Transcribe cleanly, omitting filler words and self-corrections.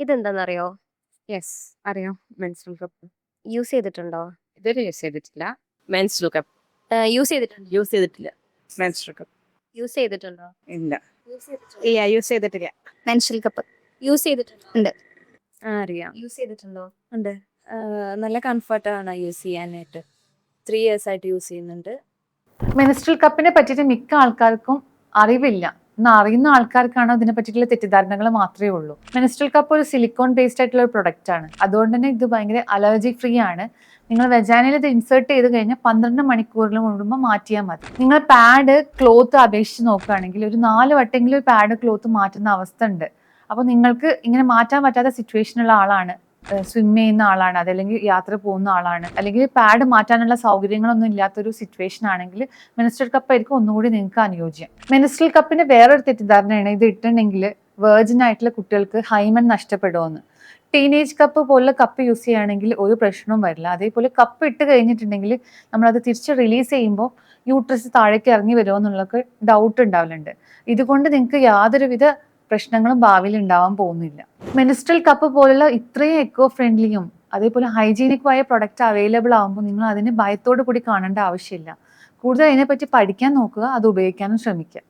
ഇതെന്താന്നറിയോ? Yes, അറിയാം. Menstrual cup. Use ചെയ്തിട്ടുണ്ടോ? ഇതുവരെ യൂസ് ചെയ്തിട്ടില്ല. മെൻസ്ട്രൽ കപ്പ് യൂസ് ചെയ്തിട്ടുണ്ടോ? യൂസ് ചെയ്തിട്ടില്ല. മെൻസ്ട്രൽ കപ്പ് യൂസ് ചെയ്തിട്ടുണ്ടോ? ഇല്ല. യൂസ് ചെയ്തിട്ടുണ്ടോ? ഇല്ല, യൂസ് ചെയ്തിട്ടില്ല. മെൻസ്ട്രൽ കപ്പ് യൂസ് ചെയ്തിട്ടുണ്ടോ? ഉണ്ട്. അറിയാം. യൂസ് ചെയ്തിട്ടുണ്ടോ? ഉണ്ട്. നല്ല കംഫർട്ടാണ് യൂസ് ചെയ്യാനായിട്ട്. 3 years ആയിട്ട് യൂസ് ചെയ്യുന്നുണ്ട്. മെൻസ്ട്രൽ കപ്പിനെ പറ്റിയിട്ട് മിക്ക ആൾക്കാർക്കും അറിവില്ല. എന്നാൽ അറിയുന്ന ആൾക്കാർക്കാണ് അതിനെ പറ്റിയിട്ടുള്ള തെറ്റിദ്ധാരണകൾ മാത്രമേ ഉള്ളൂ. മെൻസ്ട്രൽ കപ്പ് ഒരു സിലിക്കോൺ ബേസ്ഡ് ആയിട്ടുള്ള ഒരു പ്രൊഡക്റ്റ് ആണ്. അതുകൊണ്ട് തന്നെ ഇത് ഭയങ്കര അലർജി ഫ്രീ ആണ്. നിങ്ങൾ വെജാനയിൽ ഇത് ഇൻസേർട്ട് ചെയ്ത് കഴിഞ്ഞാൽ 12 മണിക്കൂറിൽ കൂടുമ്പോൾ മാറ്റിയാൽ മതി. നിങ്ങൾ പാഡ് ക്ലോത്ത് അപേക്ഷിച്ച് നോക്കുകയാണെങ്കിൽ ഒരു 4 വട്ടെങ്കിലും പാഡ് ക്ലോത്ത് മാറ്റുന്ന അവസ്ഥ ഉണ്ട്. അപ്പോൾ നിങ്ങൾക്ക് ഇങ്ങനെ മാറ്റാൻ പറ്റാത്ത സിറ്റുവേഷനുള്ള ആളാണ്, സ്വിം ചെയ്യുന്ന ആളാണ്, അതല്ലെങ്കിൽ യാത്ര പോകുന്ന ആളാണ്, അല്ലെങ്കിൽ പാഡ് മാറ്റാനുള്ള സൗകര്യങ്ങളൊന്നും ഇല്ലാത്തൊരു സിറ്റുവേഷൻ ആണെങ്കിൽ മെൻസ്ട്രൽ കപ്പ് ആയിരിക്കും ഒന്നുകൂടി നിങ്ങൾക്ക് അനുയോജ്യം. മെൻസ്ട്രൽ കപ്പിന്റെ വേറൊരു തെറ്റിദ്ധാരണയാണ് ഇത് ഇട്ടിട്ടുണ്ടെങ്കിൽ വെർജിൻ ആയിട്ടുള്ള കുട്ടികൾക്ക് ഹൈമൻ നഷ്ടപ്പെടുമെന്ന്. ടീനേജ് കപ്പ് പോലുള്ള കപ്പ് യൂസ് ചെയ്യുകയാണെങ്കിൽ ഒരു പ്രശ്നവും വരില്ല. അതേപോലെ കപ്പ് ഇട്ട് കഴിഞ്ഞിട്ടുണ്ടെങ്കിൽ നമ്മളത് തിരിച്ച് റിലീസ് ചെയ്യുമ്പോൾ യൂട്രസ് താഴേക്ക് ഇറങ്ങി വരുമോ എന്നുള്ളതൊക്കെ ഡൗട്ട് ഉണ്ടാവലുണ്ട്. ഇതുകൊണ്ട് നിങ്ങൾക്ക് യാതൊരുവിധ പ്രശ്നങ്ങളും ഭാവിയിൽ ഉണ്ടാവാൻ പോകുന്നില്ല. മെൻസ്ട്രൽ കപ്പ് പോലുള്ള ഇത്രയും എക്കോ ഫ്രണ്ട്ലിയും അതേപോലെ ഹൈജീനിക്കുമായ പ്രൊഡക്റ്റ് അവൈലബിൾ ആകുമ്പോൾ നിങ്ങൾ അതിനെ ഭയത്തോടു കൂടി കാണേണ്ട ആവശ്യമില്ല. കൂടുതൽ അതിനെപ്പറ്റി പഠിക്കാൻ നോക്കുക, അത് ഉപയോഗിക്കാനും ശ്രമിക്കുക.